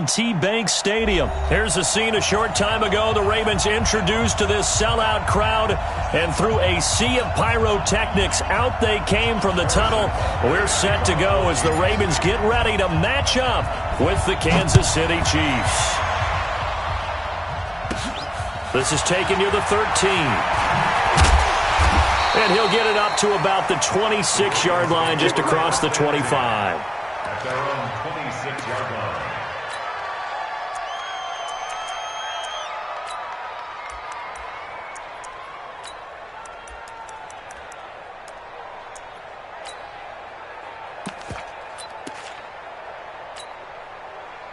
M&T Bank Stadium. Here's a scene a short time ago. The Ravens introduced to this sellout crowd, and through a sea of pyrotechnics, out they came from the tunnel. We're set to go as the Ravens get ready to match up with the Kansas City Chiefs. This is taken near the 13. And he'll get it up to about the 26-yard line, just across the 25. At their own 26-yard line.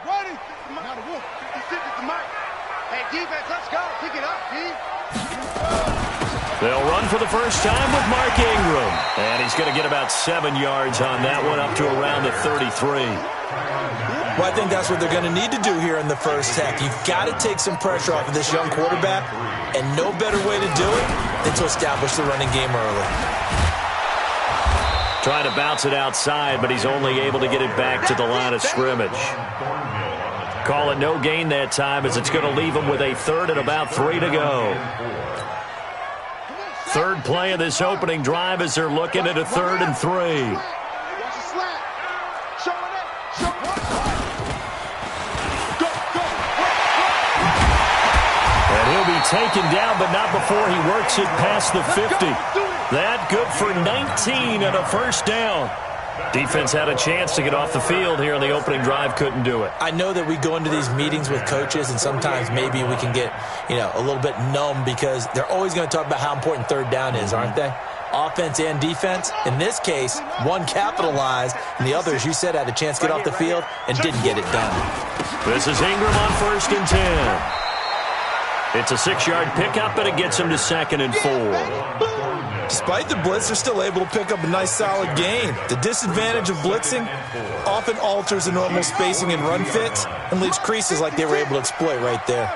Ready? Not a wolf. Hey, defense, let's go. Pick it up, D. They'll run for the first time with Mark Ingram. And he's going to get about 7 yards on that one, up to around the 33. Well, I think that's what they're going to need to do here in the first half. You've got to take some pressure off of this young quarterback, and no better way to do it than to establish the running game early. Trying to bounce it outside, but he's only able to get it back to the line of scrimmage. Call it no gain that time, as it's going to leave him with a third and about 3 to go. Third play of this opening drive as they're looking at a 3rd and 3. And he'll be taken down, but not before he works it past the 50. That good for 19 and a first down. Defense had a chance to get off the field here in the opening drive, couldn't do it. I know that we go into these meetings with coaches, and sometimes maybe we can get, a little bit numb because they're always going to talk about how important third down is, aren't they? Offense and defense. In this case, one capitalized, and the other, as you said, had a chance to get off the field and didn't get it done. This is Ingram on 1st and 10. It's a 6-yard pickup, and it gets him to 2nd and 4. Despite the blitz, they're still able to pick up a nice, solid gain. The disadvantage of blitzing often alters the normal spacing and run fits and leaves creases like they were able to exploit right there.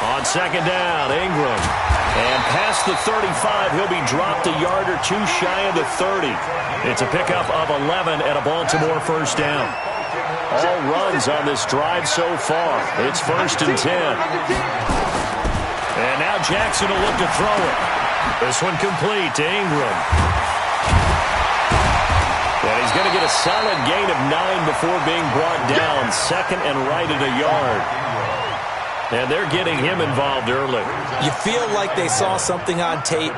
On 2nd down, Ingram. And past the 35, he'll be dropped a yard or 2 shy of the 30. It's a pickup of 11 and a Baltimore first down. All runs on this drive so far. It's 1st and 10. And now Jackson will look to throw it. This one complete to Ingram. And he's going to get a solid gain of 9 before being brought down. 2nd and right at a yard. And they're getting him involved early. You feel like they saw something on tape,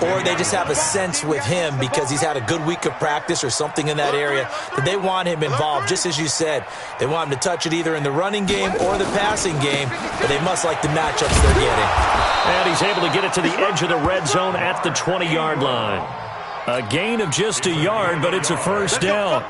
or they just have a sense with him because he's had a good week of practice or something in that area that they want him involved. Just as you said, they want him to touch it either in the running game or the passing game, but they must like the matchups they're getting. And he's able to get it to the edge of the red zone at the 20-yard line. A gain of just a yard, but it's a first down.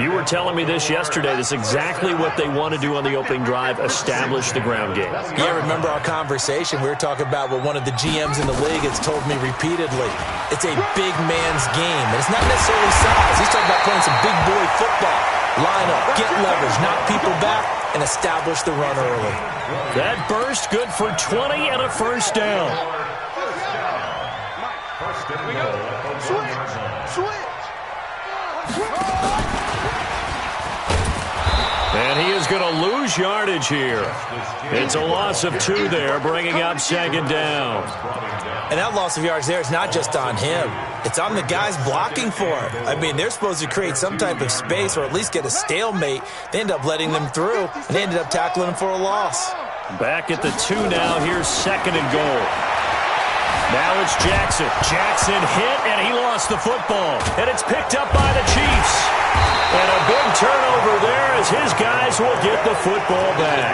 You were telling me this yesterday. This is exactly what they want to do on the opening drive, establish the ground game. Yeah, remember our conversation? We were talking about what one of the GMs in the league has told me repeatedly. It's a big man's game, and it's not necessarily size. He's talking about playing some big boy football. Line up, get leverage, knock people back, and establish the run early. That burst good for 20 and a first down. And he is going to lose yardage here. It's a loss of 2 there, bringing up 2nd down. And that loss of yards there is not just on him. It's on the guys blocking for him. I mean, they're supposed to create some type of space or at least get a stalemate. They end up letting them through, and they ended up tackling him for a loss. Back at the 2 now. Here's 2nd and goal. Now it's Jackson. Jackson hit, and he lost the football. And it's picked up by the Chiefs. And a big turnover there as his guys will get the football back.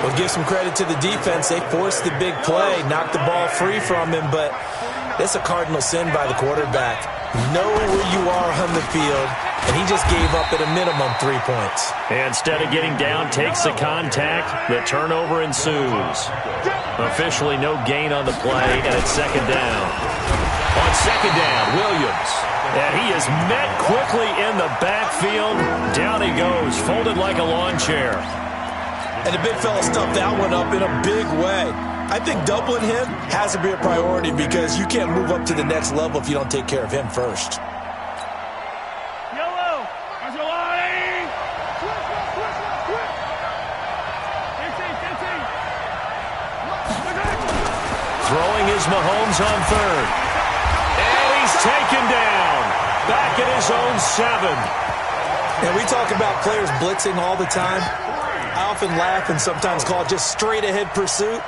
We'll give some credit to the defense. They forced the big play, knocked the ball free from him, but that's a cardinal sin by the quarterback. Know where you are on the field, and he just gave up at a minimum 3 points. And instead of getting down, takes the contact. The turnover ensues. Officially no gain on the play, and it's 2nd down. On 2nd down, Williams. And he is met quickly in the backfield. Down he goes, folded like a lawn chair. And the big fella stuffed that one up in a big way. I think doubling him has to be a priority because you can't move up to the next level if you don't take care of him first. Yellow. Throwing is Mahomes on third. And he's taken down. Back at his own 7. And we talk about players blitzing all the time. I often laugh and sometimes call it just straight-ahead pursuit.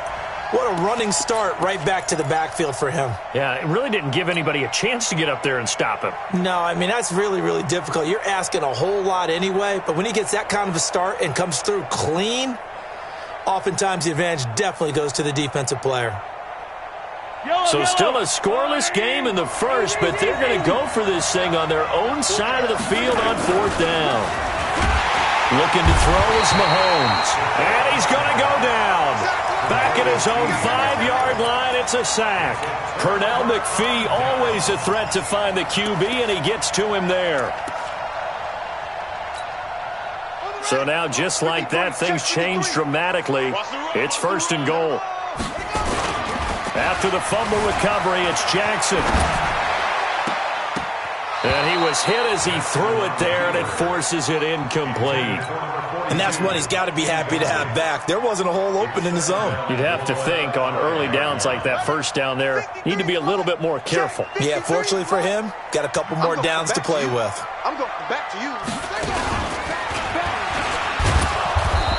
What a running start right back to the backfield for him. Yeah, it really didn't give anybody a chance to get up there and stop him. No, I mean, that's really, really difficult. You're asking a whole lot anyway, but when he gets that kind of a start and comes through clean, oftentimes the advantage definitely goes to the defensive player. So still a scoreless game in the first, but they're going to go for this thing on their own side of the field on 4th down. Looking to throw is Mahomes. And he's going to go down. Back at his own 5-yard line, it's a sack. Pernell McPhee, always a threat to find the QB, and he gets to him there. So now, just like that, things change dramatically. It's 1st and goal. After the fumble recovery, it's Jackson. And he was hit as he threw it there, and it forces it incomplete. And that's one he's got to be happy to have back. There wasn't a hole open in the zone. You'd have to think on early downs like that, 1st down there, need to be a little bit more careful. Yeah, fortunately for him, got a couple more downs to play with. I'm going back to you.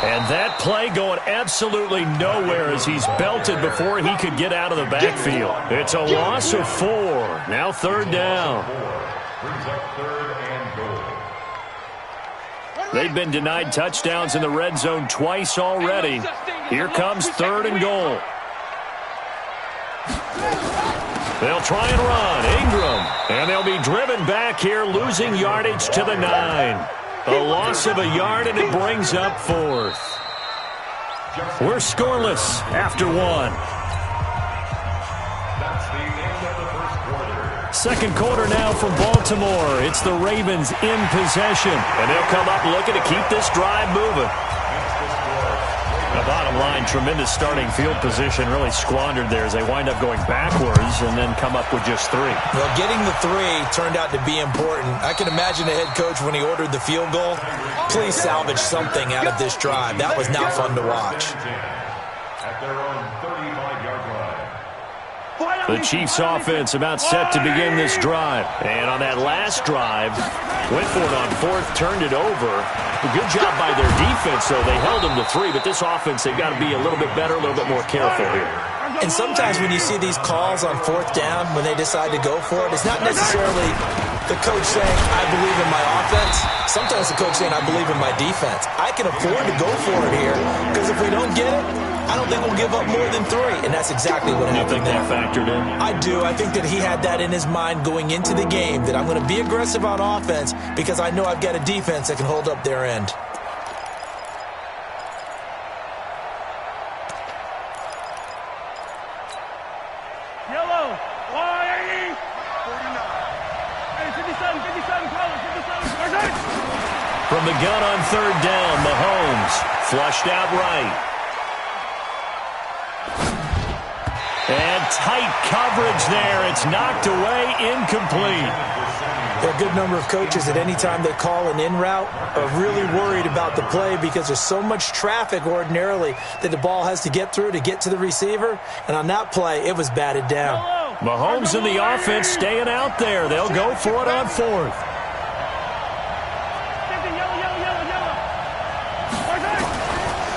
And that play going absolutely nowhere as he's belted before he could get out of the backfield. It's a loss of 4. Now 3rd down. Brings up 3rd and goal. They've been denied touchdowns in the red zone twice already. Here comes 3rd and goal. They'll try and run. Ingram. And they'll be driven back here, losing yardage to the 9. A loss of a yard, and it brings up 4th. We're scoreless after 1. That's the end of the first quarter. Second quarter now from Baltimore. It's the Ravens in possession. And they'll come up looking to keep this drive moving. The bottom line, tremendous starting field position, really squandered there as they wind up going backwards and then come up with just 3. Well, getting the 3 turned out to be important. I can imagine the head coach when he ordered the field goal. Please salvage something out of this drive. That was not fun to watch. At their own 35-yard line. The Chiefs offense about set to begin this drive. And on that last drive, went for it on 4th, turned it over. A good job by their defense, though. They held them to 3, but this offense, they've got to be a little bit better, a little bit more careful here. And sometimes when you see these calls on 4th down, when they decide to go for it, it's not necessarily the coach saying, I believe in my offense. Sometimes the coach saying, I believe in my defense. I can afford to go for it here, because if we don't get it, I don't think we'll give up more than 3. And that's exactly what happened there. You think that factored in? I do. I think that he had that in his mind going into the game, that I'm going to be aggressive on offense because I know I've got a defense that can hold up their end. Yellow. From the gun on 3rd down, Mahomes flushed out right. And tight coverage there. It's knocked away, incomplete. There are a good number of coaches at any time they call an in route are really worried about the play because there's so much traffic ordinarily that the ball has to get through to get to the receiver. And on that play, it was batted down. Mahomes and the offense staying out there. They'll go for it on 4th.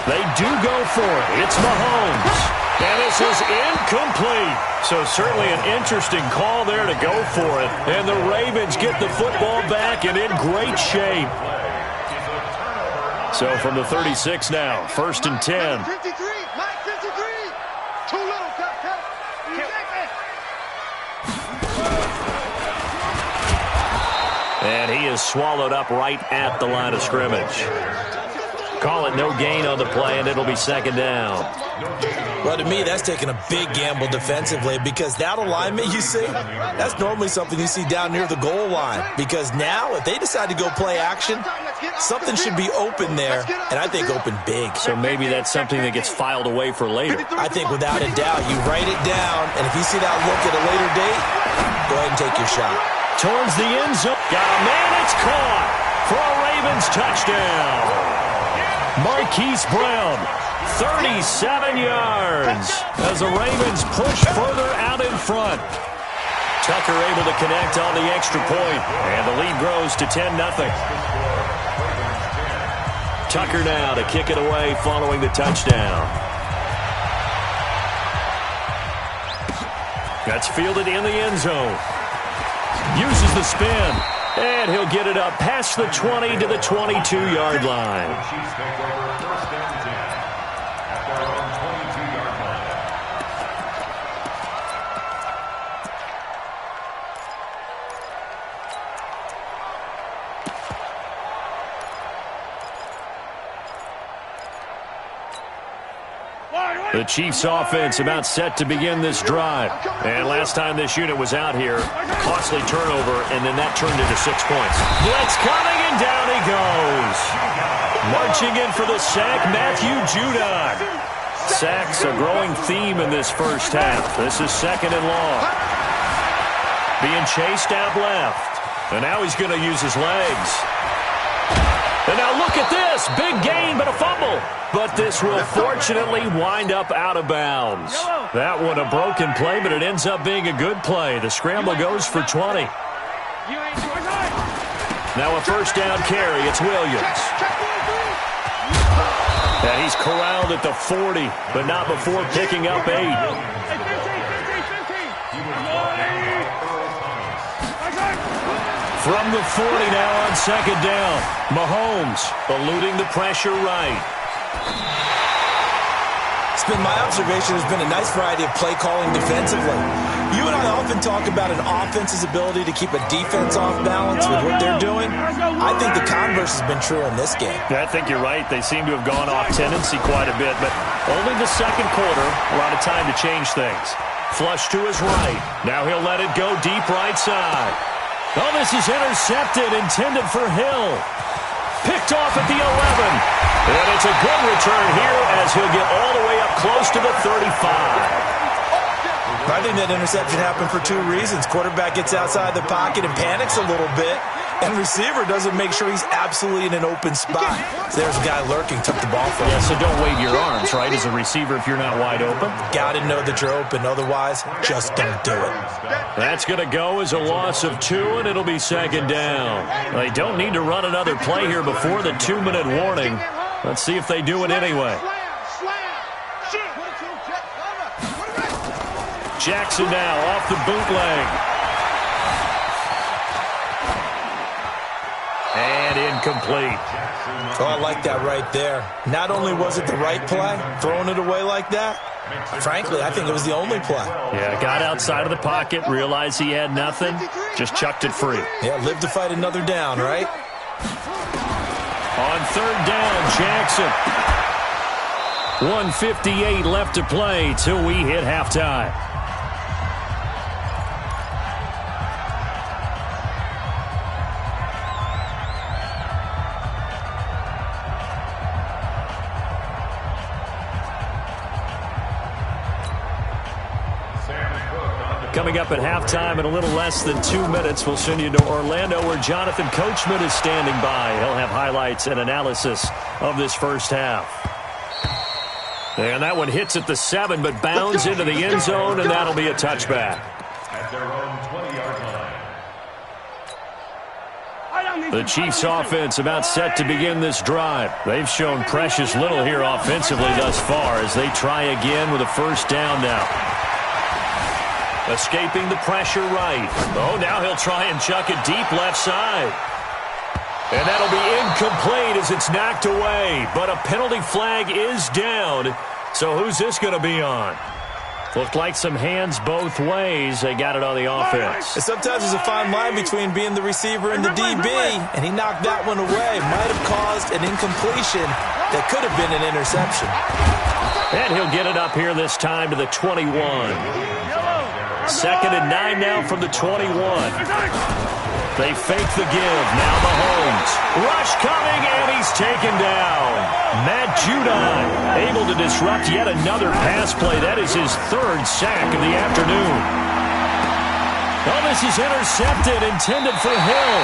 They do go for it. It's Mahomes. And this is incomplete. So certainly an interesting call there to go for it. And the Ravens get the football back and in great shape. So from the 36 now, 1st and 10. 53, Mike 53. Too little, cut. And he is swallowed up right at the line of scrimmage. Call it no gain on the play, and it'll be 2nd down. Well, to me, that's taking a big gamble defensively because that alignment you see, that's normally something you see down near the goal line. Because now, if they decide to go play action, something should be open there, and I think open big. So maybe that's something that gets filed away for later. I think without a doubt, you write it down, and if you see that look at a later date, go ahead and take your shot. Towards the end zone. Got a man, it's caught. For a touchdown. Marquise Brown, 37 yards as the Ravens push further out in front. Tucker able to connect on the extra point, and the lead grows to 10-0. Tucker now to kick it away following the touchdown. That's fielded in the end zone. Uses the spin, and he'll get it up past the 20 to the 22-yard line. The Chiefs offense about set to begin this drive. And last time this unit was out here, costly turnover, and then that turned into 6 points. Blitz coming, and down he goes. Marching in for the sack, Matthew Judon. Sacks a growing theme in this first half. This is 2nd and long. Being chased out left. And now he's going to use his legs. And now look at this. Big gain, but a fumble. But this will fortunately wind up out of bounds. That one a broken play, but it ends up being a good play. The scramble goes for 20. Now a first down carry. It's Williams. And he's corralled at the 40, but not before picking up 8. From the 40 now on 2nd down. Mahomes eluding the pressure right. It's been my observation there's been a nice variety of play calling defensively. You and I often talk about an offense's ability to keep a defense off balance with what they're doing. I think the converse has been true in this game. I think you're right. They seem to have gone off tendency quite a bit, but only the second quarter, a lot of time to change things. Flush to his right. Now he'll let it go deep right side. Oh, this is intercepted, intended for Hill. Picked off at the 11. And it's a good return here as he'll get all the way up close to the 35. I think that interception happened for 2 reasons. Quarterback gets outside the pocket and panics a little bit, and receiver doesn't make sure he's absolutely in an open spot. So there's a guy lurking, took the ball from him. Yeah, so don't wave your arms, right, as a receiver if you're not wide open. Got to know that you're open. Otherwise, just don't do it. That's going to go as a loss of 2, and it'll be 2nd down. They don't need to run another play here before the 2-minute warning. Let's see if they do it anyway. Jackson now off the bootleg. And incomplete. Oh, I like that right there. Not only was it the right play, throwing it away like that, frankly, I think it was the only play. Yeah, got outside of the pocket, realized he had nothing, just chucked it free. Yeah, live to fight another down, right? On 3rd down, Jackson. 1:58 left to play till we hit halftime. Coming up at halftime in a little less than 2 minutes, we'll send you to Orlando where Jonathan Coachman is standing by. He'll have highlights and analysis of this first half. And that one hits at the 7, but bounds into the end zone, and that'll be a touchback. At their own 20-yard line. The Chiefs offense about set to begin this drive. They've shown precious little here offensively thus far as they try again with a first down now. Escaping the pressure right. Oh, now he'll try and chuck it deep left side. And that'll be incomplete as it's knocked away. But a penalty flag is down. So who's this going to be on? Looked like some hands both ways. They got it on the offense. And sometimes there's a fine line between being the receiver and the DB, and he knocked that one away. Might have caused an incompletion that could have been an interception. And he'll get it up here this time to the 21. 2nd and 9 now from the 21. They fake the give. Now Mahomes. Rush coming, and he's taken down. Matt Judon able to disrupt yet another pass play. That is his 3rd sack of the afternoon. Oh, this is intercepted, intended for Hill.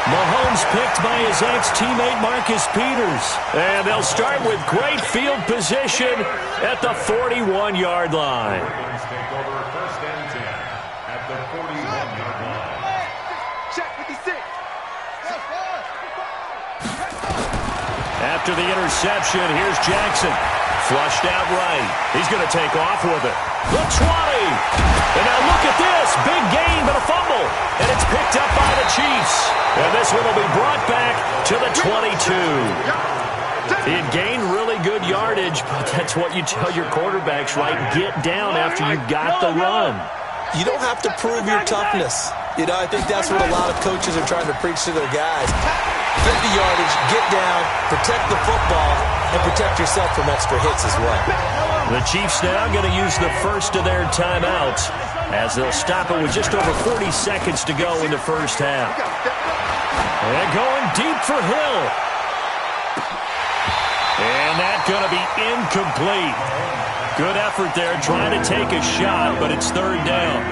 Mahomes picked by his ex-teammate Marcus Peters. And they'll start with great field position at the 41-yard line. Ravens take over 1st and 10 at the 41-yard line. Check 56. After the interception, here's Jackson. Flushed out right. He's going to take off with it. The 20. And now look at this. Big gain, but a fumble. And it's picked up by the Chiefs. And this one will be brought back to the 22. He had gained really good yardage, but that's what you tell your quarterbacks, right? Get down after you got the run. You don't have to prove your toughness. You know, I think that's what a lot of coaches are trying to preach to their guys. Get the yardage, get down, protect the football, and protect yourself from extra hits as well. The Chiefs now going to use the first of their timeouts as they'll stop it with just over 40 seconds to go in the first half. And going deep for Hill. And that's going to be incomplete. Good effort there trying to take a shot, but it's 3rd down.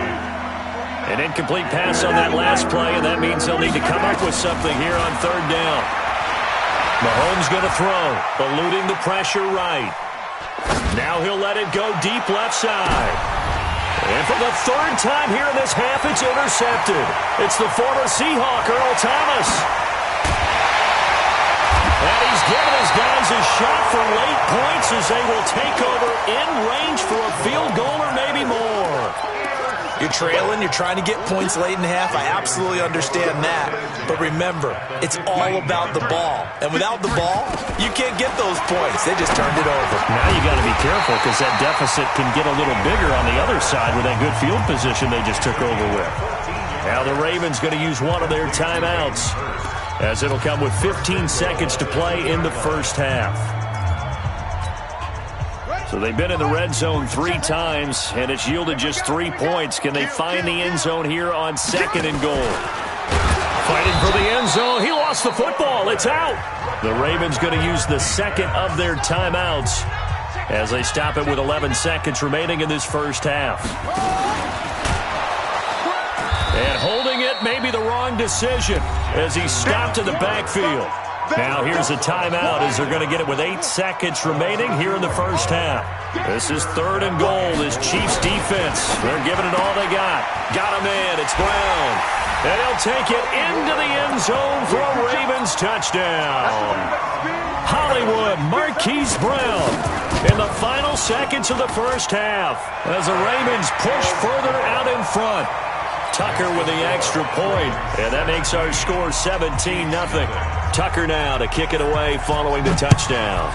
An incomplete pass on that last play, and that means they'll need to come up with something here on 3rd down. Mahomes going to throw, eluding the pressure right. Now he'll let it go deep left side. And for the 3rd time here in this half, it's intercepted. It's the former Seahawk, Earl Thomas. And he's given his guys a shot for late points as they will take over in range for a field goal or maybe more. You're trailing, you're trying to get points late in the half. I absolutely understand that. But remember, it's all about the ball. And without the ball, you can't get those points. They just turned it over. Now you got to be careful because that deficit can get a little bigger on the other side with that good field position they just took over with. Now the Ravens going to use one of their timeouts as it'll come with 15 seconds to play in the first half. So they've been in the red zone 3 times, and it's yielded just 3 points. Can they find the end zone here on 2nd and goal? Fighting for the end zone. He lost the football. It's out. The Ravens going to use the second of their timeouts as they stop it with 11 seconds remaining in this first half. And holding it may be the wrong decision as he stopped in the backfield. Now here's a timeout as they're going to get it with 8 seconds remaining here in the first half. This is 3rd and goal. This Chiefs defense, they're giving it all they got. Got a man. It's Brown. And he'll take it into the end zone for a Ravens touchdown. Hollywood Marquise Brown in the final seconds of the first half as the Ravens push further out in front. Tucker with the extra point, and that makes our score 17-0. Tucker now to kick it away following the touchdown.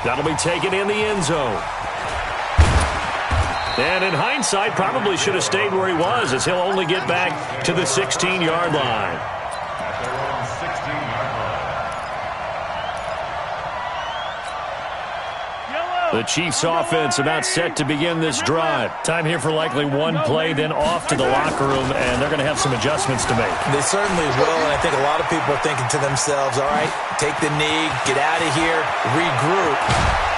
That'll be taken in the end zone. And in hindsight, probably should have stayed where he was as he'll only get back to the 16-yard line. The Chiefs offense about set to begin this drive. Time here for likely one play, then off to the locker room, and they're going to have some adjustments to make. They certainly will, and I think a lot of people are thinking to themselves, all right, take the knee, get out of here, regroup.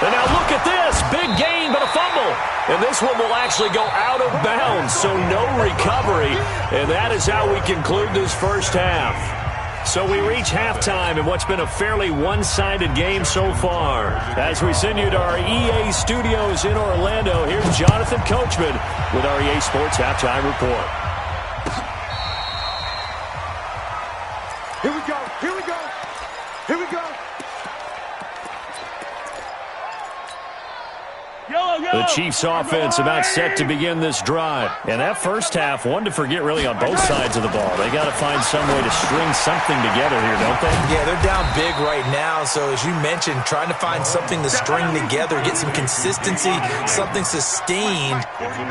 And now look at this. Big gain, but a fumble. And this one will actually go out of bounds, so no recovery. And that is how we conclude this first half. So we reach halftime in what's been a fairly one-sided game so far. As we send you to our EA studios in Orlando, here's Jonathan Coachman with our EA Sports Halftime Report. Here we go. Here we go. Here we go. The Chiefs offense about set to begin this drive. And that first half, one to forget really on both sides of the ball. They got to find some way to string something together here, don't they? Yeah, they're down big right now. So as you mentioned, trying to find something to string together, get some consistency, something sustained,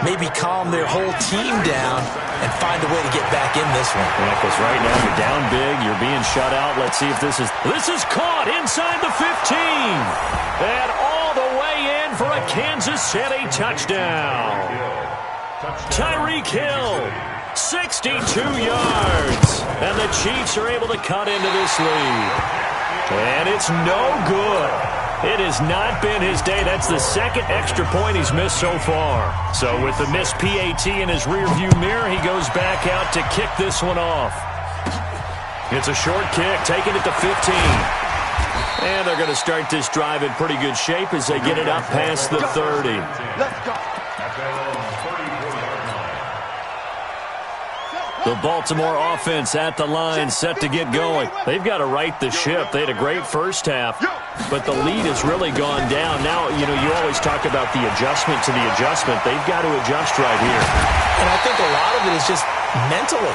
maybe calm their whole team down and find a way to get back in this one. Yeah, because right now you're down big, you're being shut out. Let's see if this is caught inside the 15. And all the way in for a Kansas City touchdown. Tyreek Hill, 62 yards. And the Chiefs are able to cut into this lead. And it's no good. It has not been his day. That's the second extra point he's missed so far. So with the missed PAT in his rearview mirror, he goes back out to kick this one off. It's a short kick, taking it to 15. And they're going to start this drive in pretty good shape as they get it up past the 30. Let's go. The Baltimore offense at the line, set to get going. They've got to right the ship. They had a great first half, but the lead has really gone down. Now, you always talk about the adjustment to the adjustment. They've got to adjust right here. And I think a lot of it is just mentally.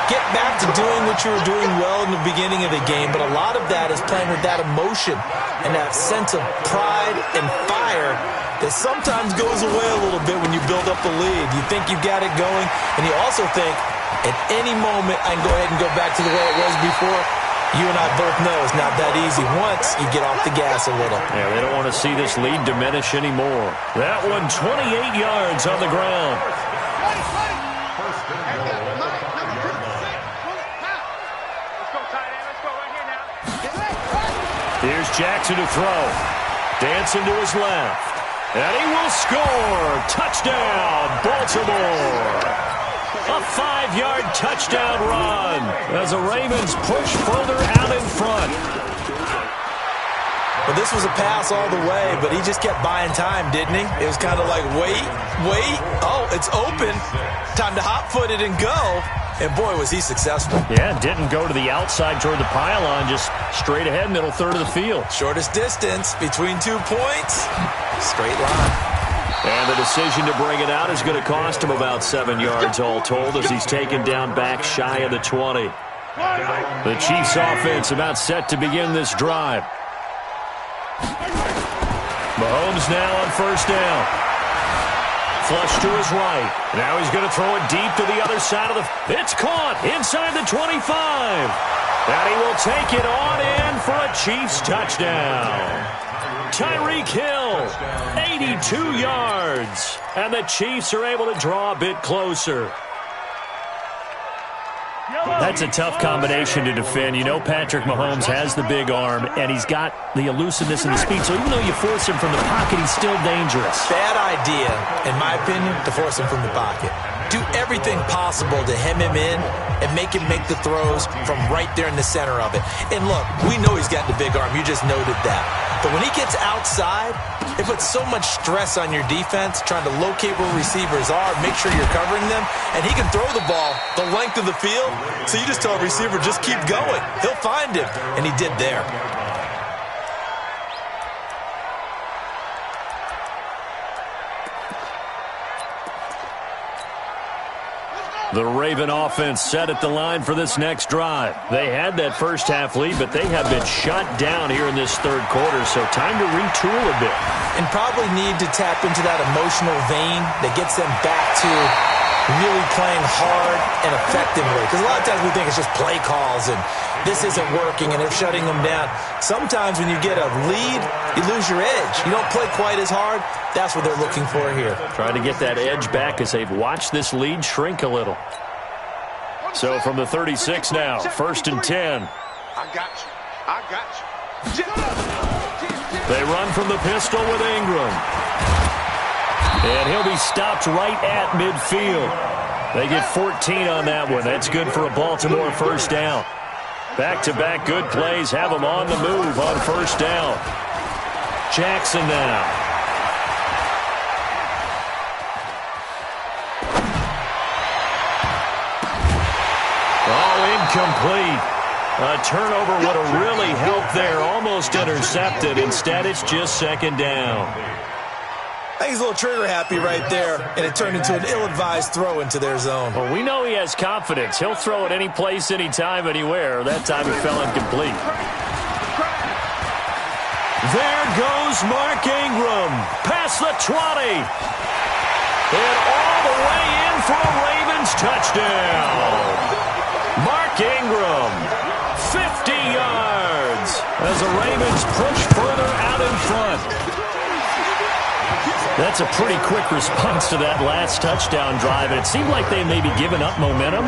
Get back to doing what you were doing well in the beginning of the game, but a lot of that is playing with that emotion and that sense of pride and fire that sometimes goes away a little bit when you build up a lead. You think you've got it going, and you also think, at any moment, I can go ahead and go back to the way it was before. You and I both know it's not that easy once you get off the gas a little. Yeah, they don't want to see this lead diminish anymore. That one, 28 yards on the ground. Here's Jackson to throw. Dancing to his left. And he will score. Touchdown, Baltimore. A 5-yard touchdown run as the Ravens push further out in front. Well, this was a pass all the way, but he just kept buying time, didn't he? It was kind of like, wait. Oh, it's open. Time to hot-foot it and go. And, boy, was he successful. Yeah, didn't go to the outside toward the pylon, just straight ahead, middle third of the field. Shortest distance between 2 points. Straight line. And the decision to bring it out is going to cost him about 7 yards all told as he's taken down back shy of the 20. The Chiefs offense about set to begin this drive. Mahomes now on first down. Flush to his right. Now he's going to throw it deep to the other side of the... It's caught inside the 25. And he will take it on in for a Chiefs touchdown. Tyreek Hill, 82 yards. And the Chiefs are able to draw a bit closer. That's a tough combination to defend. Patrick Mahomes has the big arm, and he's got the elusiveness and the speed. So even though you force him from the pocket, he's still dangerous. Bad idea, in my opinion, to force him from the pocket. Do everything possible to hem him in and make him make the throws from right there in the center of it. And look, we know he's got the big arm. You just noted that. But when he gets outside, it puts so much stress on your defense trying to locate where receivers are, make sure you're covering them, and he can throw the ball the length of the field. So you just tell a receiver, just keep going. He'll find him, and he did there. The Raven offense set at the line for this next drive. They had that first half lead, but they have been shut down here in this third quarter, so time to retool a bit. And probably need to tap into that emotional vein that gets them back to really playing hard and effectively. Because a lot of times we think it's just play calls and this isn't working and they're shutting them down. Sometimes when you get a lead, you lose your edge. You don't play quite as hard. That's what they're looking for here. Trying to get that edge back as they've watched this lead shrink a little. So from the 36 now, 1st and 10. I got you. They run from the pistol with Ingram. And he'll be stopped right at midfield. They get 14 on that one. That's good for a Baltimore first down. Back-to-back good plays have them on the move on first down. Jackson now. Incomplete. A turnover would have really helped there. Almost intercepted. Instead, it's just second down. I think he's a little trigger happy right there, and it turned into an ill-advised throw into their zone. Well, we know he has confidence. He'll throw it any place, anytime, anywhere. That time it fell incomplete. There goes Mark Ingram. Past the 20. And all the way in for a Ravens touchdown. Mark Ingram, 50 yards as the Ravens push further out in front. That's a pretty quick response to that last touchdown drive. And it seemed like they maybe given up momentum.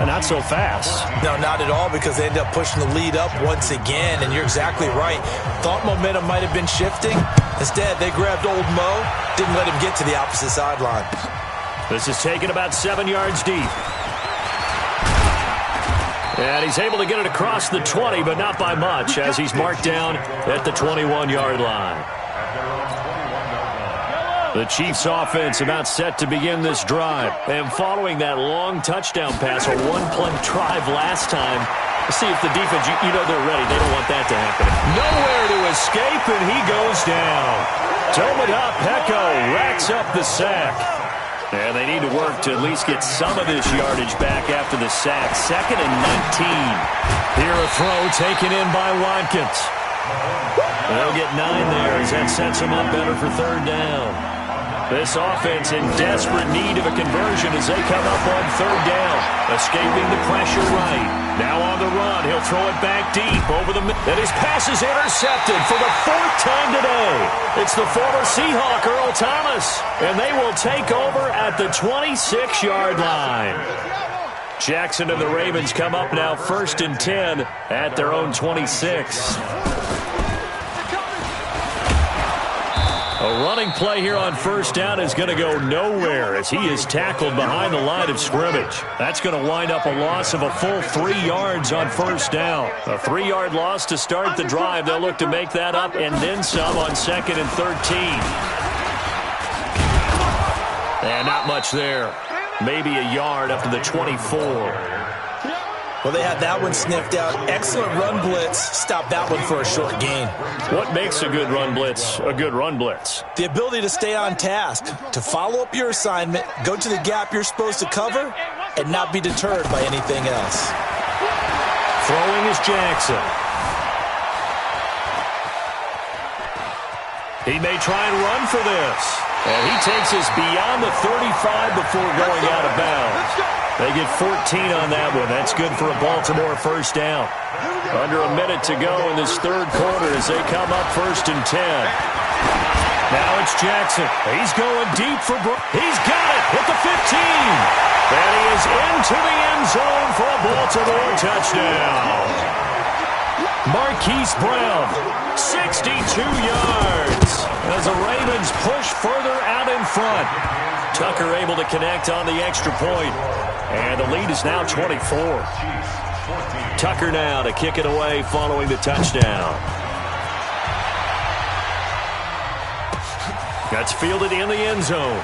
Not so fast. No, not at all, because they end up pushing the lead up once again, and you're exactly right. Thought momentum might have been shifting. Instead, they grabbed old Mo, didn't let him get to the opposite sideline. This is taken about 7 yards deep. And he's able to get it across the 20, but not by much, as he's marked down at the 21-yard line. The Chiefs offense about set to begin this drive. And following that long touchdown pass, a one-play drive last time, let's see if the defense, you know they're ready. They don't want that to happen. Nowhere to escape, and he goes down. Tomoda Peko racks up the sack. And they need to work to at least get some of this yardage back after the sack. 2nd and 19. Here a throw taken in by Watkins. They'll get 9 there as that sets them up better for 3rd down. This offense in desperate need of a conversion as they come up on 3rd down. Escaping the pressure right. Now on the run. He'll throw it back deep over the middle. And his pass is intercepted for the 4th time today. It's the former Seahawk, Earl Thomas. And they will take over at the 26-yard line. Jackson and the Ravens come up now 1st and 10 at their own 26. A running play here on 1st down is going to go nowhere as he is tackled behind the line of scrimmage. That's going to wind up a loss of a full 3 yards on 1st down. A 3-yard loss to start the drive. They'll look to make that up and then some on 2nd and 13. And not much there. Maybe a yard up to the 24. Well, they had that one sniffed out. Excellent run blitz. Stop that one for a short gain. What makes a good run blitz a good run blitz? The ability to stay on task, to follow up your assignment, go to the gap you're supposed to cover, and not be deterred by anything else. Throwing is Jackson. He may try and run for this. And he takes us beyond the 35 before going out of bounds. They get 14 on that one. That's good for a Baltimore 1st down. Under a minute to go in this 3rd quarter as they come up 1st and 10. Now it's Jackson. He's going deep for He's got it at the 15. And he is into the end zone for a Baltimore touchdown. Marquise Brown, 62 yards. As the Ravens push further out in front. Tucker able to connect on the extra point. And the lead is now 24. Tucker now to kick it away following the touchdown. That's fielded in the end zone.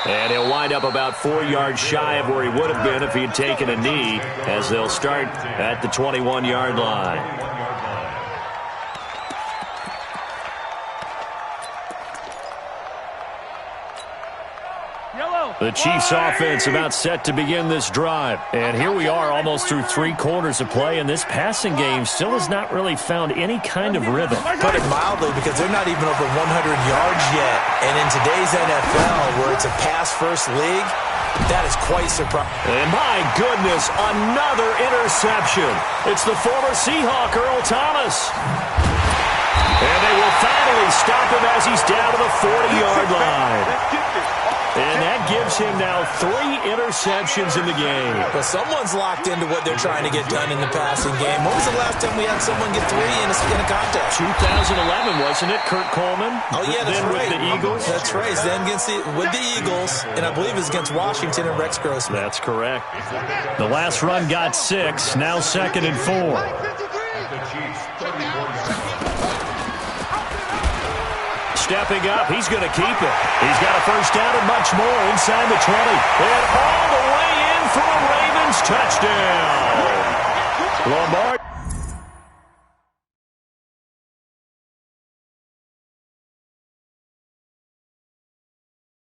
And he'll wind up about 4 yards shy of where he would have been if he had taken a knee, as they'll start at the 21-yard line. The Chiefs offense about set to begin this drive. And here we are almost through 3 quarters of play, and this passing game still has not really found any kind of rhythm. Put it mildly, because they're not even over 100 yards yet. And in today's NFL, where it's a pass-first league, that is quite surprising. And my goodness, another interception. It's the former Seahawk, Earl Thomas. And they will finally stop him as he's down to the 40-yard line. And that gives him now 3 interceptions in the game. But someone's locked into what they're trying to get done in the passing game. When was the last time we had someone get 3 in a contest? 2011, wasn't it? Kurt Coleman. Oh, yeah, that's then right. With the Eagles. That's right. Then with the Eagles, and I believe it's against Washington and Rex Grossman. That's correct. The last run got 6. Now 2nd and 4. Stepping up, he's going to keep it. He's got a 1st down and much more inside the 20. And all the way in for a Ravens touchdown. Lamar.